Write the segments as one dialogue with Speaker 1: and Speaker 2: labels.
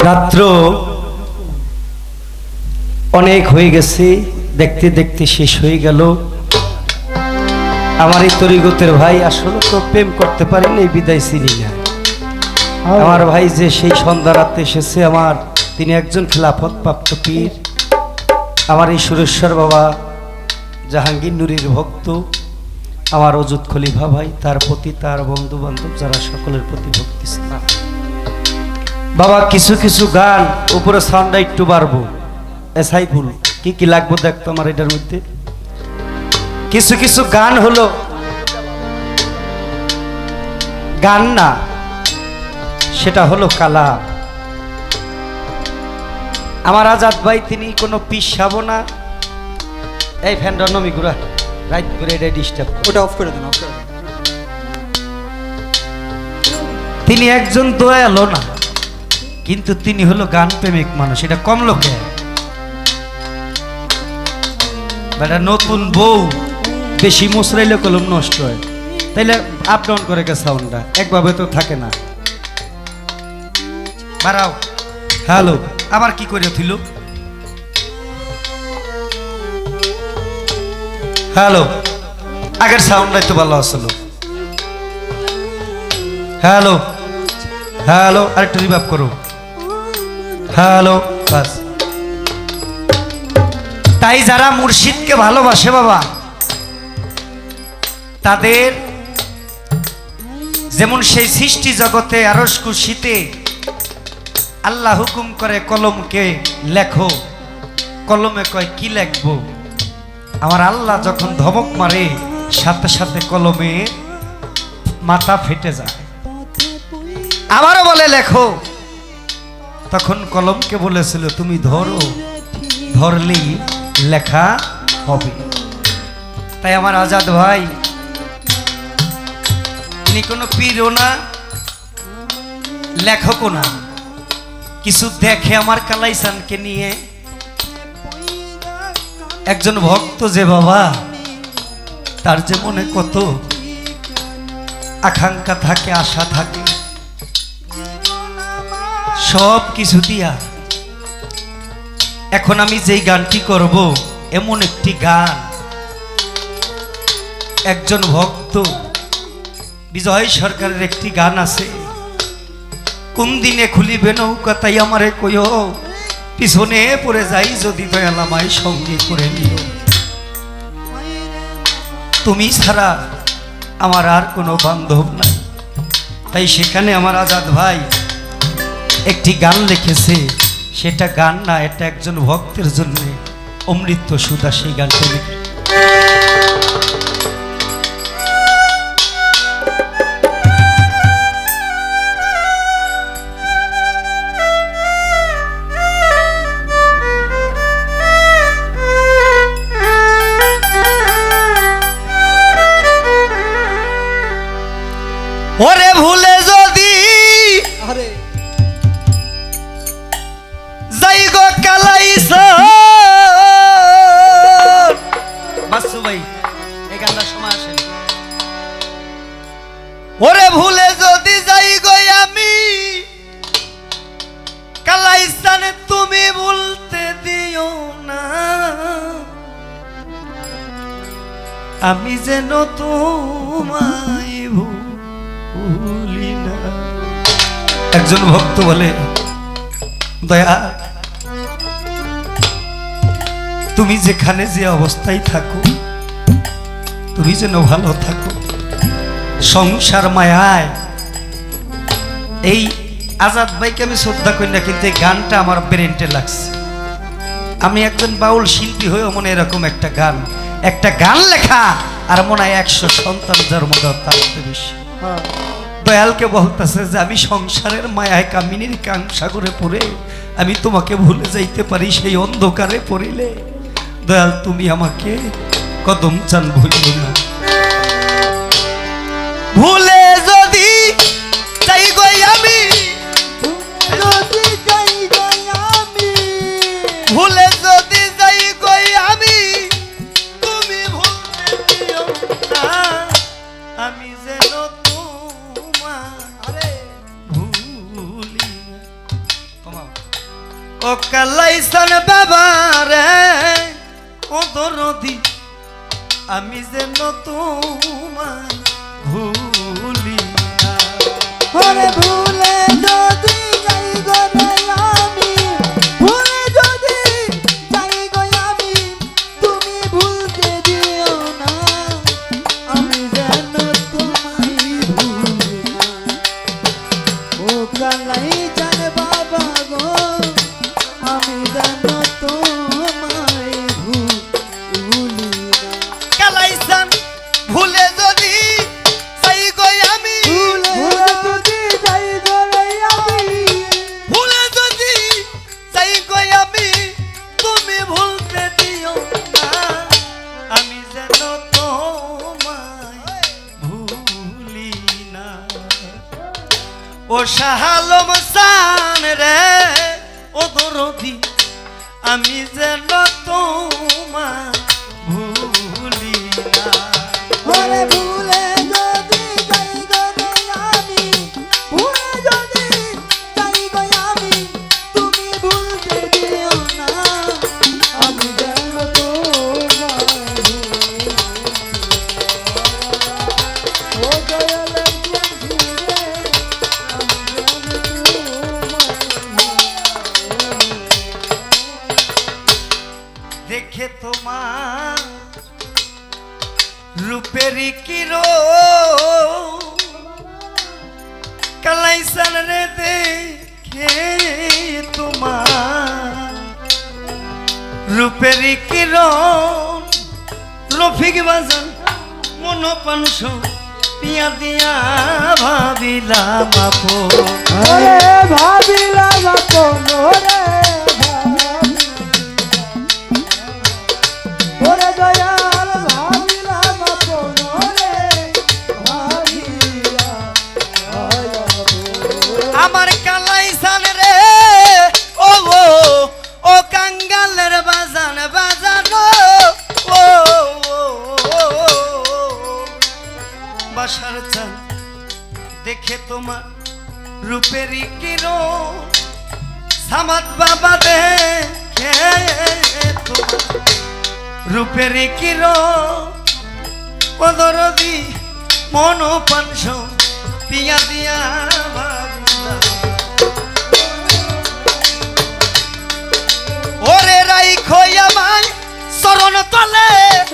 Speaker 1: রাত্র অনেক হয়ে গেছে, দেখতে দেখতে শেষ হয়ে গেল। আমার এই তরিগতের ভাই আসলে তো প্রেম করতে পারিনি, বিদায় চিনি না। আমার ভাই যে সেই সন্ধ্যা রাতে এসেছে, আমার তিনি একজন খেলাফত প্রাপ্ত পীর, আমার এই সুরেশ্বর বাবা জাহাঙ্গীর নুরির ভক্ত, আমার অজুদ খলিফা ভাই, তার প্রতি তার বন্ধু বান্ধব যারা সকলের প্রতি ভক্তি ছিলাম। বাবা কিছু কিছু গান উপরে সাউন্ডটা একটু বাড়বো। এসাইফুল কি কি লাগবো দেখতো আমার এটার মধ্যে। কিছু কিছু গান হলো গান না, সেটা হলো কালাম। আমার আজাদ ভাই তিনি কোনো পিসাবো না। এই ফ্যানটা নমি ঘুরা রাইট করে এটা ডিস্টার্ব,
Speaker 2: ওটা অফ করে দেন, অফ করে দেন।
Speaker 1: তিনি একজন দয়ালু না, কিন্তু তিনি হলো গান প্রেমিক মানুষ। এটা কম লোকে বেটা নতুন বউ বেশি মুসরাইলে কলম নষ্ট হয়, তাইলে আপ ডাউন করে গে সাউন্ডটা একভাবে তো থাকে না। বাড়াও। হ্যালো, আবার কি করে থিল। হ্যালো, আগের সাউন্ডটাই তো ভালো আসলো। হ্যালো হ্যালো, আরেকটু রিভাব করো। হ্যালো, বাস। তাই যারা মুর্শিদকে ভালোবাসে বাবা, তাদের যেমন সেই সৃষ্টি জগতে আরশ কুরসিতে আল্লাহ হুকুম করে কলমকে লেখো, কলমে কয় কি লেখবো। আমার আল্লাহ যখন ধমক মারে সাথে সাথে কলমে মাথা ফেটে যায়। আবারও বলে লেখো, তখন কলমকে বলেছিল তুমি ধরো, ধরলেই লেখা হবে। তাই আমার আজাদ ভাই তিনি কোনো পীরও না, লেখকও না, কিছু দেখে আমার কালাইসানকে নিয়ে একজন ভক্ত যে বাবা, তার যে মনে কত আকাঙ্ক্ষা থাকে, আশা থাকে, সব কিছু দিয়া এখন আমি যেই গানটি করব এমন একটি গান একজন ভক্ত বিজয় সরকারের একটি গান আছে, কোন দিনে খুলিবে নৌকা তাই আমারে কইও, পিছনে পড়ে যাই যদি দয়াল আমায় সঙ্গে করে নিও, তুমি ছাড়া আমার আর কোনো বান্ধব নাই। তাই সেখানে আমার আজাদ ভাই একটি গান লিখেছে, সেটা গান না, এটা একজন ভক্তের জন্য অমৃত সুধা, সেই গানটা লিখে। ওরে ভুলে যদি
Speaker 2: আরে
Speaker 1: যাই গো কালাইছো বাসু ভাই, এই গানটা সময় আসে। ওরে ভুলে যদি যাই গো আমি কালাইসানে, তুমি ভুলতে দিও না, আমি যেন তোমায় ভুলি না। একজন ভক্ত বলে দয়া, তুমি যেখানে যে অবস্থায় থাকো তুমি যেন ভালো থাকো। সংসার মায়ায় এই আজাদ ভাইকে আমি শ্রদ্ধা করি না, কিন্তু এই গানটা আমার ব্রেনটে লাগছে। আমি একজন বাউল শিল্পী হয়েও মনে এরকম একটা গান লেখা, আর মনে হয় 100 সন্তান জন্ম দেওয়া, তার বেশি। দয়ালকে বলতেছে যে আমি সংসারের মায়ায় কামিনীর কাংসাগরে পড়ে আমি তোমাকে ভুলে যাইতে পারি, সেই অন্ধকারে পড়িলে দয়াল তুমি আমাকে কদম চান ভুলিল না। ভুলে যদি যাই গো আমি, ভুলে যদি যাই গো আমি, তুমি ভুলতে দিও না, আমি যেন তোমার ভুলি না। ও কালাইসান বাবা রে ও দরদি আমি যেন তোমায় ভুলি না।
Speaker 3: ওরে ভুলে যদি যাই গো রে আমি, ভুলে যদি যাই গো আমি, তুমি ভুলতে দিও না, আমি যেন তোমায় ভুলি না। ও কালাই জান বাবা গো, আমি যেন তোমায় ভুলি না।
Speaker 1: কালাইসান ভুলে যদি যাই গো আমি,
Speaker 3: ভুলে যদি যাই গো রে আমি,
Speaker 1: ভুলে যদি যাই গো আমি, তুমি ভুলতে দিও না, আমি যেন তোমায় ভুলি না। ও শাহালম সান রে ও দরদি আমি যেন তোমায় ভুলি না।
Speaker 3: ওরে ভুলে যদি যাই গো রে আমি, ভুলে যদি যাই গো আমি, তুমি ভুলতে দিও না, আমি যেন তোমায় ভুলি না। ও দয়ালের বন্ধু রে, আমি যেন তোমায়
Speaker 1: দেখে তোমার রূপেরই কিরো কালাইসান রে দেখে তোমার রূপেরই কিরণ রফিক বাজান মন পানস পিয়া দিয়া ভাবিলাম আপন।
Speaker 3: ওরে ভাবিলাম আপন, ওরে ওরে দয়াল ভাবিলাম আপন, ওরে ভাবিলাম আপন।
Speaker 1: আমার কালাইসান রে ও ও ও কাঙ্গালের বাজান বাজানো ও বাসার চান দেখে তোমার রূপেরই কিরণ সামাদ বাবা দেখে তোমার রূপেরই কিরণ ও দরদি মন পানস পিয়া দিয়া ভাবিলাম। ওরে রাইখো আমায় চরণ তলে,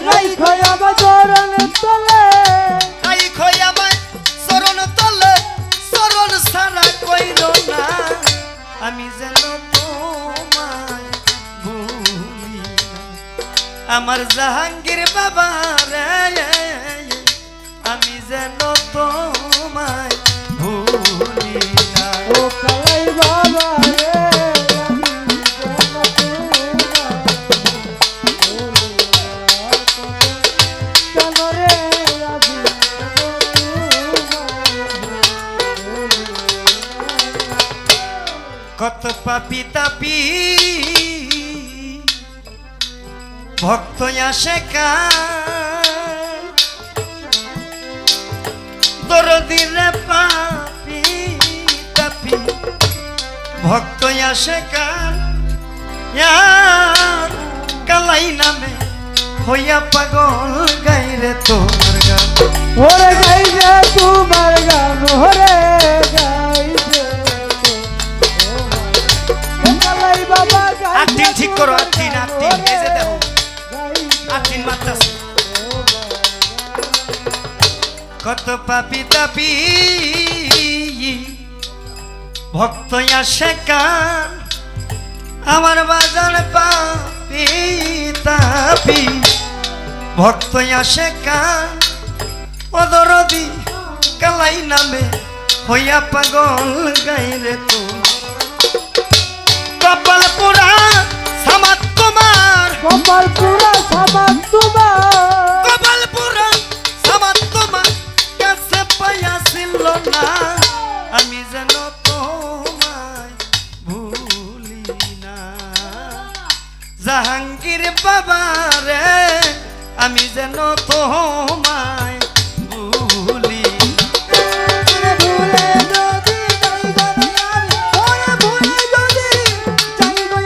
Speaker 3: রাইখো আমার চরণ তলে,
Speaker 1: রাইখো আমায় চরণ তলে, চরণ সারা কইর না, আমি যেন তোমায় ভুলি না। আমার জাহাঙ্গীর বাবা রে আমি যেন তোমায় ভুলি না।
Speaker 3: ও কালাই বাবা রে, আমি যেন তোমায় ভুলি না। কেন রে আমি যেন তোমায় ভুলি না।
Speaker 1: কত পাপি তাপি ভক্ত আসে দরদিরে পাপি তাপি ভক্ত আসে কালাই নামে হইয়া পাগল গাইরে তোর গান।
Speaker 3: ওরে গাইছে তোমার গান, ওরে গাইছে কালাই বাবা গাইছে।
Speaker 1: আটদিন ঠিক করো, আটদিন আটদিন এই যে দেখো আটদিন মাত্রাছে। কত পাপি তাপি ভক্ত আসে কান আমার বাজার পাপি তাপি ভক্ত আসে কান ও দরদি কালাই নামে হইয়া পাগল গাইরে তো কপাল পুরা সামাত তোমার,
Speaker 3: কপাল পুরা সামান তোমার,
Speaker 1: কপাল পুরা সামাত তোমার কাছে পাইয়াছিল না, আমি যেন তোমায় ভুলি না। জাহাঙ্গীর বাবা রে আমি যেন তোমায় ভুলি না।
Speaker 3: ভুলে যদি যাই গো আমি, ওরে ভুলে যদি যাই গো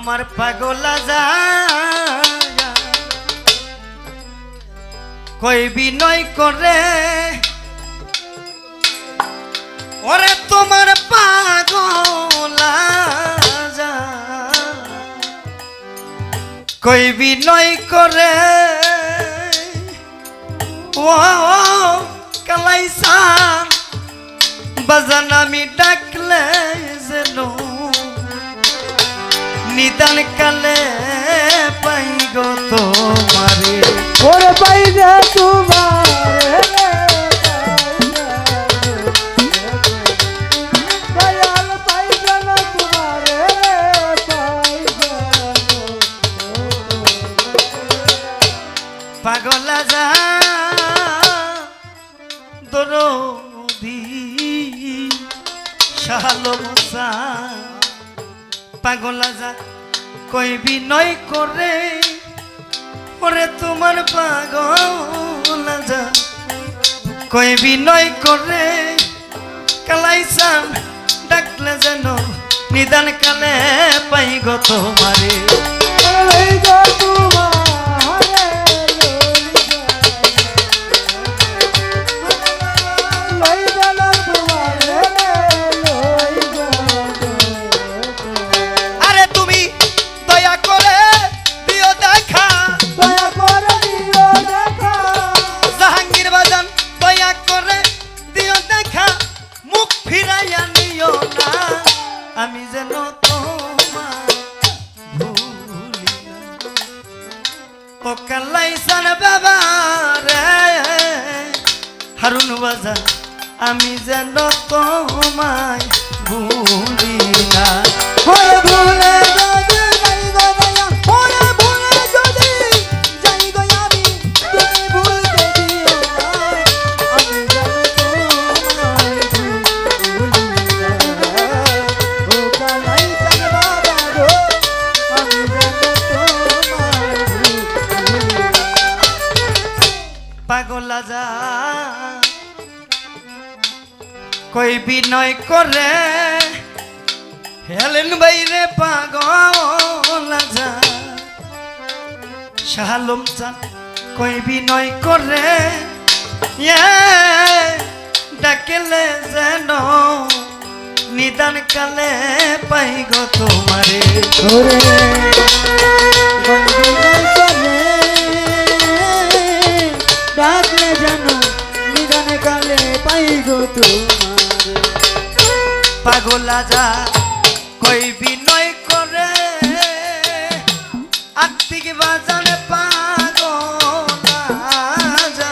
Speaker 1: তোমার পাগলা যা কই বিনয় করে ওরে তোমার পাগলা যা কই বিনয় করে ও কালাইসান বাজান আমি ডাকলে যেন নিদান কালে পাই গো তোমারে
Speaker 3: ওরে পাই যে তোমার দয়াল পাই যেন তোমার
Speaker 1: পাগলা যা দরদি শালো মুসা পাগলা যা কই বিনয় করে ওরে তোমার পাগলা যা কই বিনয় করে কালাইসান ডাকলে যেন নিদান কালে পাই গো তোমারে
Speaker 3: লই যা তোমার লই যা তোমার
Speaker 1: আরে তুমি দয়া করে দিও দেখা
Speaker 3: দয়া করে দিও দেখা
Speaker 1: জাহাঙ্গীর বাজান দয়া করে দিও দেখা মুখ ফিরাইয়া নিও না আমি যেন তোমার ভুলি না ও কালাইসান বাবা রে হারুন বাজান আমি যেন তোমায় ভুলি না
Speaker 3: ওরে ভুলে যদি যাই গো দয়া ওরে ভুলে যদি যাই গো আমি তুমি ভুলতে দিও না আমি যেন তোমায় ভুলি না ও কালাইসান বাবা গো আমি যেন তোমায় ভুলি না
Speaker 1: পাগলা যা কই বিনয় করে হেলেন বাইরে পাগলা যা শাহালম চান কই বিনয় করে ডাকেলে যেন নিদান কালে পাই গো তোমারে
Speaker 3: ওরে বন্দিনার চলে ডাকলে জানো নিদান কালে পাই গো তোমার
Speaker 1: পাগলা যা কই বিনয় করে আত্মিক বাজানে পাগলা যা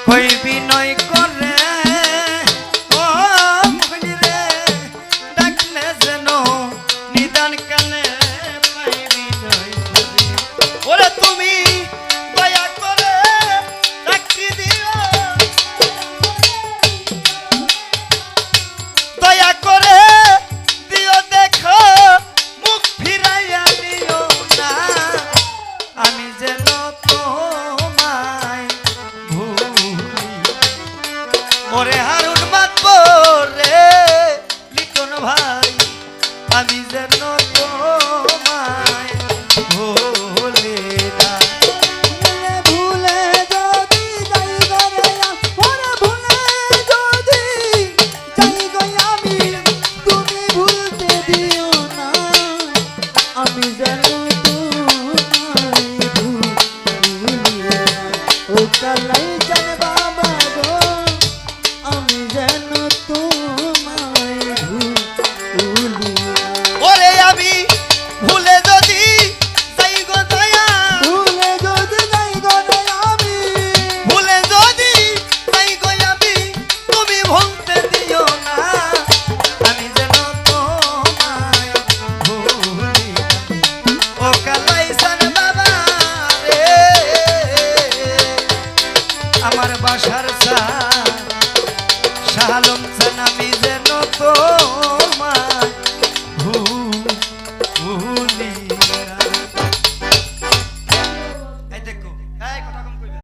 Speaker 1: কই বিনয় করে ও মুখনি রে ডাকলে যেন নিদান কালে পাই বিনয় করে ওরে তুমি দয়া করে ডাকি দিও দয়া করে দিও দেখো মুখ ফিরাইয়া দিও না আমি যেন তোমায় ভুলি ওরে হারুন মাতবো রে লিটন ভাই আমি যেন তোমায়